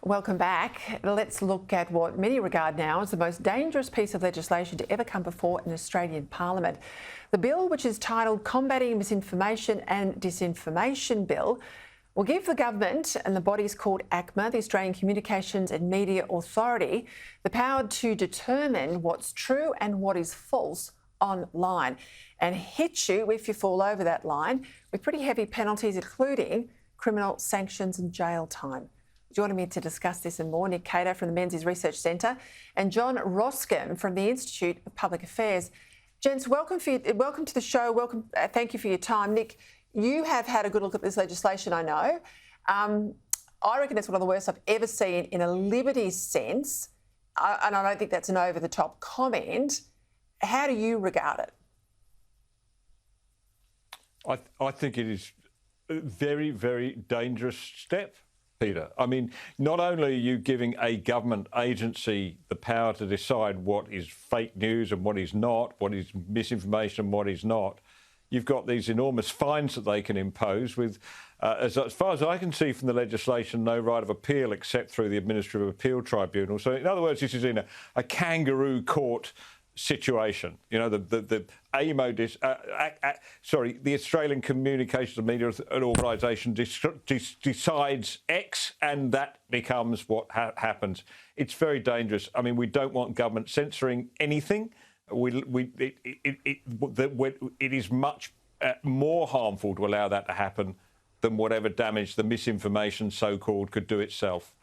Welcome back. Let's look at what many regard now as the most dangerous piece of legislation to ever come before an Australian Parliament. The bill, which is titled Combating Misinformation and Disinformation Bill, will give the government and the bodies called ACMA, the Australian Communications and Media Authority, the power to determine what's true and what is false online and hit you if you fall over that line with pretty heavy penalties, including criminal sanctions and jail time. Joining me to discuss this and more, Nick Cato from the Menzies Research Centre and John Roskin from the Institute of Public Affairs. Gents, welcome to the show. Thank you for your time. Nick, you have had a good look at this legislation, I know. I reckon it's one of the worst I've ever seen in a liberty sense, and I don't think that's an over-the-top comment. How do you regard it? I think it is a very, very dangerous step, Peter. I mean, not only are you giving a government agency the power to decide what is fake news and what is not, what is misinformation and what is not, you've got these enormous fines that they can impose with, as far as I can see from the legislation, no right of appeal except through the Administrative Appeal Tribunal. So, in other words, this is in a kangaroo court situation. You know, the Australian Communications and Media Organisation decides X, and that becomes what happens. It's very dangerous. I mean, we don't want government censoring anything. It is much more harmful to allow that to happen than whatever damage the misinformation, so-called, could do itself.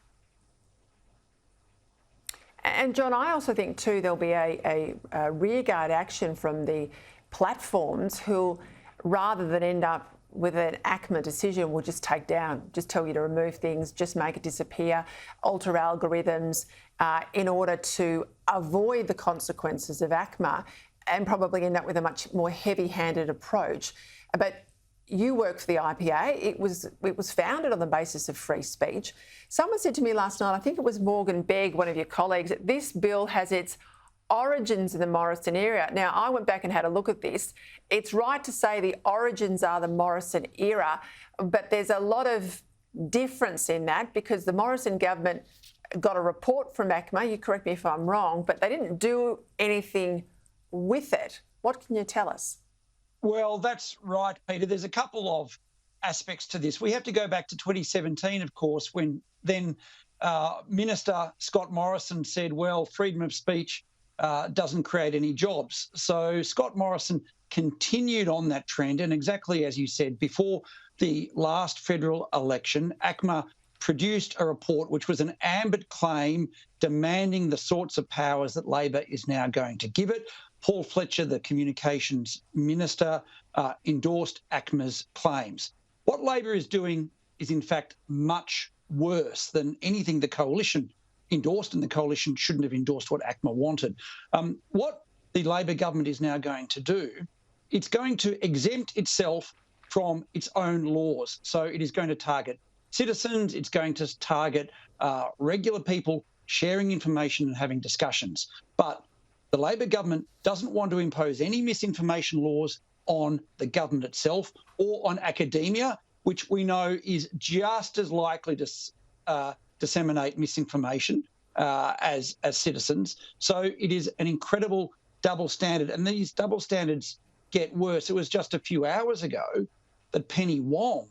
And John, I also think too there'll be a rearguard action from the platforms who, rather than end up with an ACMA decision, will just take down, just tell you to remove things, just make it disappear, alter algorithms in order to avoid the consequences of ACMA and probably end up with a much more heavy-handed approach. But you work for the IPA. It was founded on the basis of free speech. Someone said to me last night, I think it was Morgan Begg, one of your colleagues, that this bill has its origins in the Morrison era. Now, I went back and had a look at this. It's right to say the origins are the Morrison era, but there's a lot of difference in that because the Morrison government got a report from ACMA, you correct me if I'm wrong, but they didn't do anything with it. What can you tell us? Well, that's right, Peter. There's a couple of aspects to this. We have to go back to 2017, of course, when then Minister Scott Morrison said, well, freedom of speech doesn't create any jobs. So Scott Morrison continued on that trend. And exactly as you said, before the last federal election, ACMA produced a report which was an ambit claim demanding the sorts of powers that Labor is now going to give it. Paul Fletcher, the communications minister, endorsed ACMA's claims. What Labor is doing is, in fact, much worse than anything the coalition endorsed, and the coalition shouldn't have endorsed what ACMA wanted. What the Labor government is now going to do, it's going to exempt itself from its own laws. So it is going to target citizens, it's going to target regular people sharing information and having discussions. But the Labor government doesn't want to impose any misinformation laws on the government itself or on academia, which we know is just as likely to disseminate misinformation as citizens. So it is an incredible double standard, and these double standards get worse. It was just a few hours ago that Penny Wong,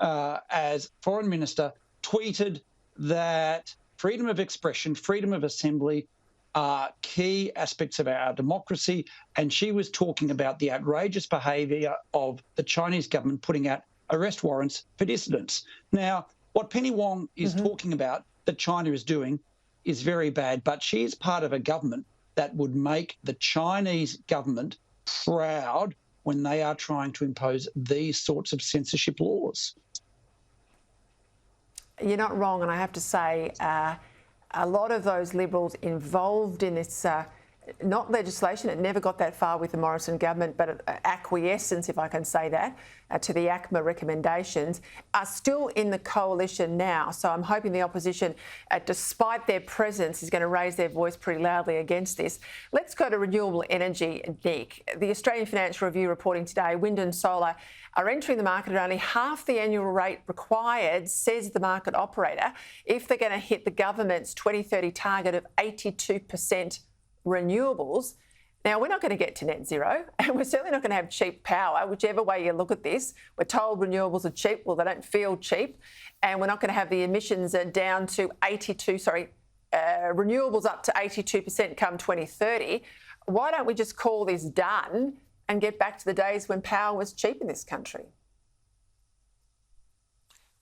as Foreign Minister, tweeted that freedom of expression, freedom of assembly are key aspects of our democracy, and she was talking about the outrageous behaviour of the Chinese government putting out arrest warrants for dissidents. Now, what Penny Wong is talking about that China is doing is very bad, but she is part of a government that would make the Chinese government proud when they are trying to impose these sorts of censorship laws. You're not wrong, and I have to say, a lot of those Liberals involved in this not legislation, it never got that far with the Morrison government, but acquiescence, if I can say that, to the ACMA recommendations, are still in the coalition now. So I'm hoping the opposition, despite their presence, is going to raise their voice pretty loudly against this. Let's go to renewable energy, Nick. The Australian Financial Review reporting today, wind and solar are entering the market at only half the annual rate required, says the market operator, if they're going to hit the government's 2030 target of 82% renewables. Now, we're not going to get to net zero, and we're certainly not going to have cheap power, whichever way you look at this. We're told renewables are cheap. Well, they don't feel cheap. And we're not going to have the emissions down to renewables up to 82% come 2030. Why don't we just call this done and get back to the days when power was cheap in this country?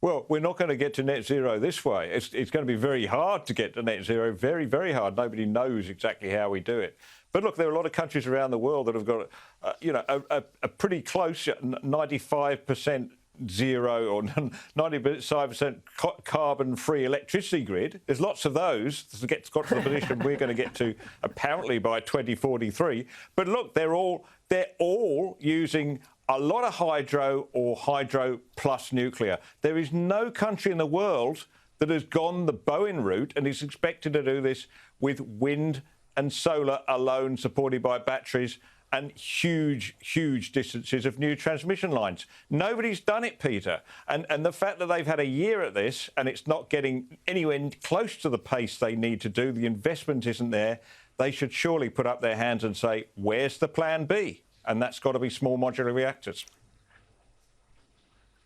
Well, we're not going to get to net zero this way. It's going to be very hard to get to net zero, very, very hard. Nobody knows exactly how we do it. But look, there are a lot of countries around the world that have got, a pretty close 95% zero or 95% carbon-free electricity grid. There's lots of those to got to the position we're going to get to apparently by 2043. But look, they're all using a lot of hydro or hydro plus nuclear. There is no country in the world that has gone the Bowen route and is expected to do this with wind and solar alone, supported by batteries and huge, huge distances of new transmission lines. Nobody's done it, Peter. And the fact that they've had a year at this and it's not getting anywhere close to the pace they need to do, the investment isn't there, they should surely put up their hands and say, where's the plan B? And that's got to be small modular reactors.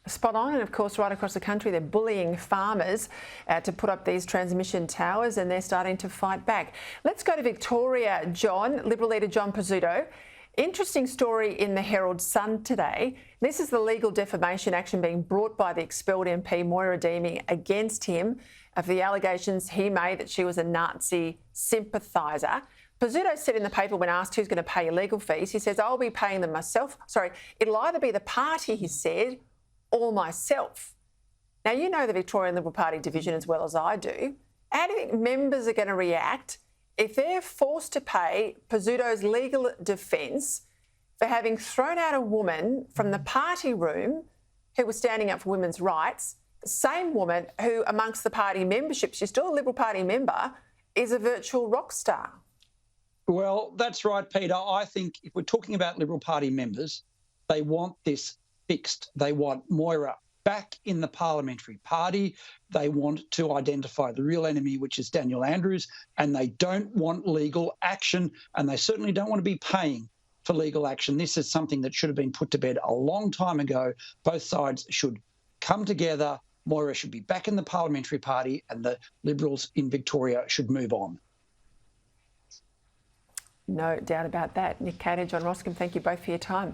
Spot on. And of course, right across the country, they're bullying farmers to put up these transmission towers, and they're starting to fight back. Let's go to Victoria, John. Liberal leader John Pizzuto. Interesting story in the Herald Sun today. This is the legal defamation action being brought by the expelled MP Moira Deeming against him of the allegations he made that she was a Nazi sympathiser. Pizzuto said in the paper when asked who's going to pay your legal fees, he says, I'll be paying them myself. Sorry, it'll either be the party, he said, or myself. Now, you know the Victorian Liberal Party division as well as I do. How do you think members are going to react if they're forced to pay Pizzuto's legal defence for having thrown out a woman from the party room who was standing up for women's rights, the same woman who, amongst the party membership, she's still a Liberal Party member, is a virtual rock star? Well, that's right, Peter. I think if we're talking about Liberal Party members, they want this fixed. They want Moira back in the parliamentary party. They want to identify the real enemy, which is Daniel Andrews, and they don't want legal action, and they certainly don't want to be paying for legal action. This is something that should have been put to bed a long time ago. Both sides should come together. Moira should be back in the parliamentary party, and the Liberals in Victoria should move on. No doubt about that. Nick Cater, John Roscombe, thank you both for your time.